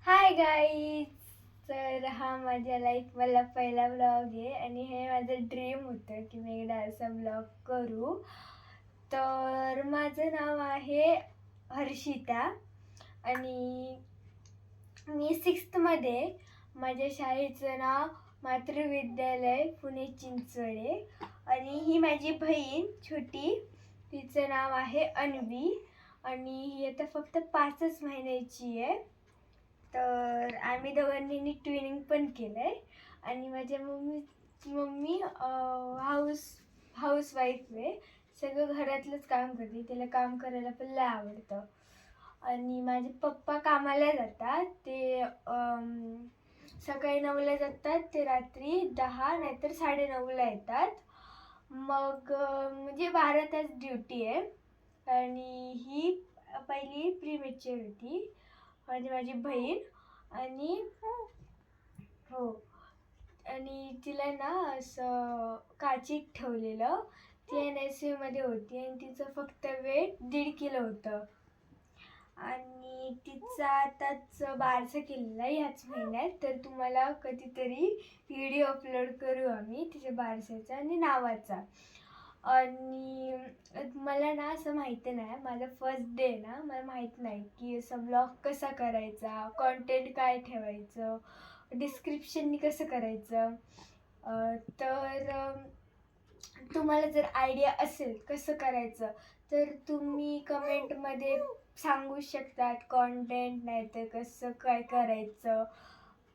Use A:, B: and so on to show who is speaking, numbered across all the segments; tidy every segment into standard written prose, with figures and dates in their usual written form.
A: Hi guys. तर हा माझ्या लाईफमधला पहिला ब्लॉग आहे आणि हे माझं ड्रीम होतं की मी एकदा असा ब्लॉग करू. तर माझं नाव आहे हर्षिता आणि मी सिक्स्थमध्ये. माझ्या शाळेचं नाव मातृविद्यालय पुणे चिंचवडे. आणि ही माझी बहीण छोटी, तिचं नाव आहे अन्वी आणि ही आता फक्त 5च महिन्याची आहे. तर आम्ही दोघांनी ट्विनिंग पण केलं आहे. आणि माझ्या मम्मीची मम्मी हाऊसवाईफ आहे. सगळं घरातलंच काम करते, तिला काम करायला पण लय आवडतं. आणि माझे पप्पा कामाला जातात. ते सकाळी 9ला जातात, ते रात्री 10 नाहीतर 9:30ला येतात. मग म्हणजे 12 तास ड्युटी आहे. आणि ही पहिली प्रीमेच्युअर होती म्हणजे माझी बहीण. आणि हो, आणि तिला ना असं काचीत ठेवलेलं. ती NICUमध्ये होती आणि तिचं फक्त वेट 1.5 किलो होतं. आणि तिचा आताच बारसं केलेलं आहे ह्याच महिन्यात. तर तुम्हाला कधीतरी व्हिडिओ अपलोड करू आम्ही तिच्या बारशाचा आणि नावाचा. आणि मला ना असं माहिती नाही, माझा फर्स्ट डे ना, मला माहीत नाही की असं ब्लॉग कसा करायचा, कॉन्टेंट काय ठेवायचं, डिस्क्रिप्शननी कसं करायचं. तर तुम्हाला जर आयडिया असेल कसं करायचं तर तुम्ही कमेंटमध्ये सांगू शकतात कॉन्टेंट, नाही तर कसं काय करायचं.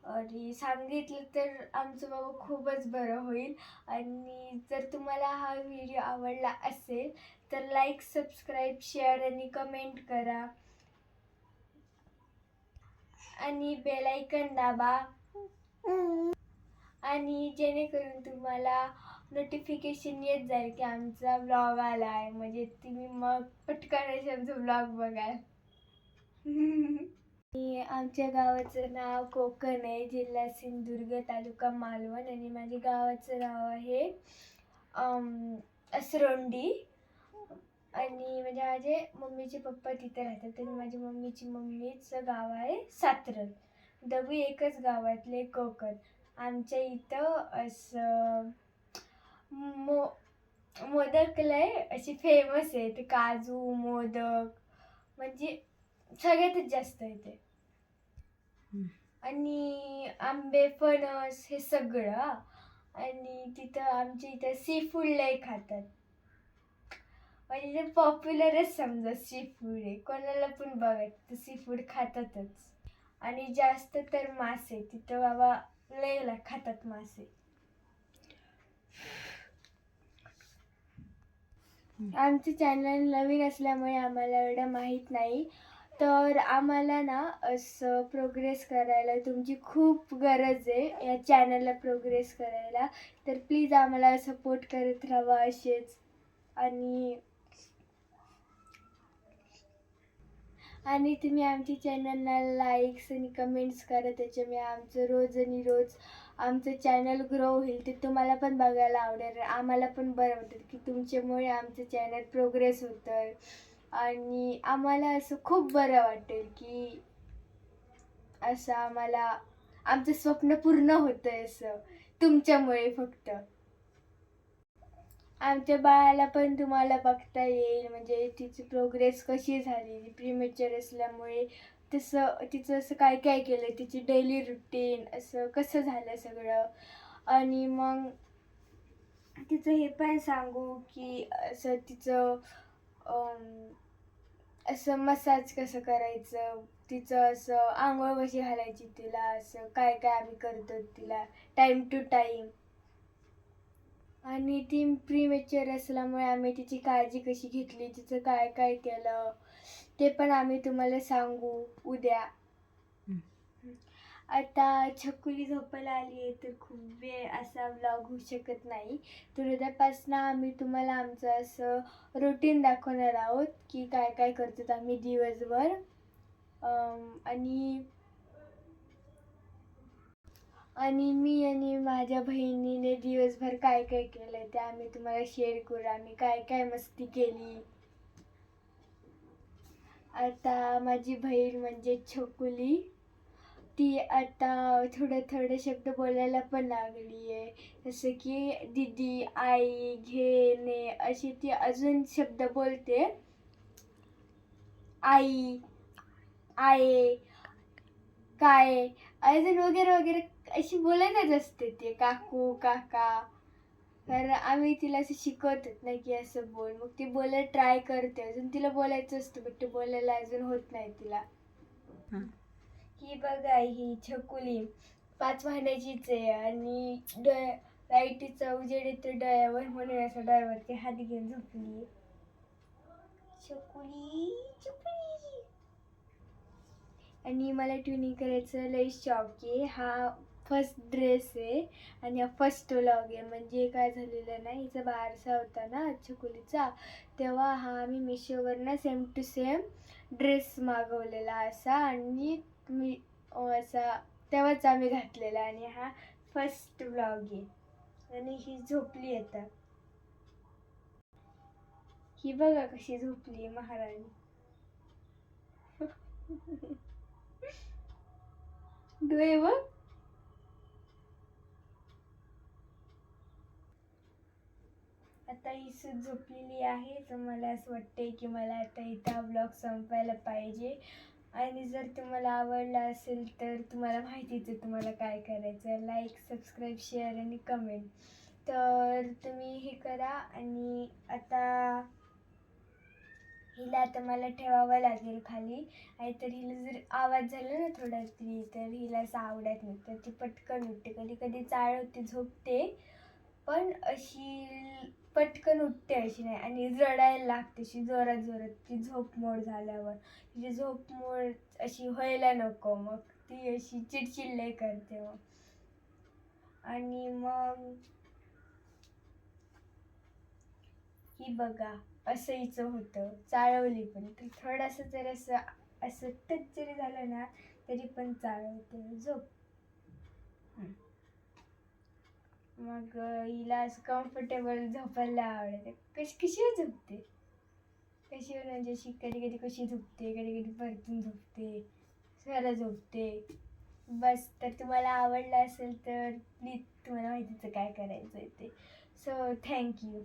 A: आणि सांगितलं तर आमचं बाबा खूपच बरं होईल. आणि जर तुम्हाला हा व्हिडिओ आवडला असेल तर लाईक, सबस्क्राईब, शेअर आणि कमेंट करा आणि बेल आयकन दाबा. आणि जेणेकरून तुम्हाला नोटिफिकेशन येत जाईल की आमचा ब्लॉग आला आहे, म्हणजे तुम्ही मग पटकन असे आमचा ब्लॉग बघाल. आमच्या गावाचं नाव कोकण आहे, जिल्हा सिंधुदुर्ग, तालुका मालवण. आणि माझ्या गावाचं नाव आहे असरोंडी. आणि म्हणजे माझे मम्मीचे पप्पा तिथे राहतात आणि माझ्या मम्मीचं गाव आहे सातरं. दबी एकच गावातले कोकण. आमच्या इथं असं मोदक लय अशी फेमस आहे. ते काजू मोदक म्हणजे सगळ्यातच जास्त येते. आणि आंबे, फणस हे सगळं. आणि तिथं आमच्या इथं सी फूड लय खातात. म्हणजे ते पॉप्युलरच समजा सी फूड आहे. कोणाला पण बघायचं सी फूड खातातच. आणि जास्त तर मासे, तिथं बाबा लय खातात मासे. आमचं चॅनल नवीन असल्यामुळे आम्हाला एवढं माहीत नाही. तर आम्हाला ना असं प्रोग्रेस करायला तुमची खूप गरज आहे, या चॅनलला प्रोग्रेस करायला. तर प्लीज आम्हाला सपोर्ट करत राहा असेच. आणि तुम्ही आमच्या चॅनलला लाईक्स आणि कमेंट्स करा, त्याच्यामुळे आमचं रोज आणि रोज आमचं चॅनल ग्रो होईल. ते तुम्हाला पण बघायला आवडेल, आम्हाला पण बरं वाटेल की तुमच्यामुळे आमचं चॅनल प्रोग्रेस होतं. आणि आम्हाला असं खूप बरं वाटेल की असं आम्हाला आमचं स्वप्न पूर्ण होतंय असं तुमच्यामुळे. फक्त आमच्या बाळाला पण तुम्हाला बघता येईल, म्हणजे तिची प्रोग्रेस कशी झाली. प्रीमेच्युअर असल्यामुळे तिचं असं काय काय केलं, तिची डेली रुटीन असं कसं झालं सगळं. आणि मग तिचं हे पण सांगू की असं तिचं असं मसाज कसं करायचं, तिचं असं आंघोळ कशी घालायची, तिला असं काय काय आम्ही करतो तिला टाईम टू टाईम. आणि ती प्रीमेच्युअर असल्यामुळे आम्ही तिची काळजी कशी घेतली, तिचं काय काय केलं ते पण आम्ही तुम्हाला सांगू उद्या. आता छकुली झोपायला आली आहे तर खूप वेळ असा व्लॉग होऊ शकत नाही. तर उद्यापासून आम्ही तुम्हाला आमचं असं रुटीन दाखवणार आहोत की काय काय करतो आम्ही दिवसभर. आणि मी आणि माझ्या बहिणीने दिवसभर काय काय केलं ते आम्ही तुम्हाला शेअर करू. आम्ही काय काय मस्ती केली. आता माझी बहीण म्हणजे छकुली ती आता थोडे थोडे शब्द बोलायला पण लागली आहे. जसं की दीदी, आई, घे, ने अशी ती अजून शब्द बोलते. आई, आये, काय अजून वगैरे वगैरे अशी बोलायलाच असते ती. काकू, काका. तर आम्ही तिला असं शिकवतात ना की असं बोल. मग ती बोलायला ट्राय करते. अजून तिला बोलायचं असतं बट ते बोलायला अजून होत नाही तिला. ही बघा ही छकुली 5 महिन्याचीच आहे आणि लाईटीचा उजेड येतो डोळ्यावर म्हणून असं डोळ्यावरती हात घेऊन झोपली. छकुली छकुली. आणि मला ट्युनिंग करायचं लय शौक आहे. हा फर्स्ट ड्रेस आहे आणि हा फर्स्ट व्लॉग आहे. म्हणजे काय झालेलं नाही, हिचा बारसा होता ना छकुलीचा, तेव्हा हा आम्ही मिशोवरनं सेम टू सेम ड्रेस मागवलेला असा आणि मी असा तेव्हाच आम्ही घातलेला आणि हा फर्स्ट व्लॉग आहे. आणि ही झोपली आता. ही बघा कशी झोपली महाराणी. डोळे बघ. आता ही सूट झोपलेली आहे तर मला असं वाटतंय की मला आता इथं ब्लॉग संपवायला पाहिजे. आणि जर तुम्हाला आवडला असेल तर तुम्हाला माहितीच आहे तुम्हाला काय करायचं. लाईक, सबस्क्राईब, शेअर आणि कमेंट. तर तुम्ही हे करा. आणि आता हिला आता मला ठेवावं लागेल खाली. आणि तर हिला जर आवाज झाला ना थोडा तरी तर हिला असं आवडत नाही. तर ती पटकन उठते. कधी कधी चाळवते, झोपते, पण अशी पटकन उठते अशी नाही. आणि रडायला लागते अशी जोरात जोरात ती झोप मोड झाल्यावर. तिची झोप मोड अशी व्हायला नको, मग ती अशी चिडचिड लय करते मग. आणि मग ही बघा असं हिचं होतं. चाळवली पण तर थोडंसं जर असं असं टच जरी झालं ना तरी पण चाळवते. झोप. मग हिला असं कम्फर्टेबल झोपायला आवडते. कशीवर झोपते, कशीवर म्हणजे अशी कधी कधी कशी झोपते, कधी कधी परतून झोपते, सरळ झोपते. बस. तर तुम्हाला आवडलं असेल तर प्लीज तुम्हाला माहितीचं काय करायचं आहे ते. So thank you.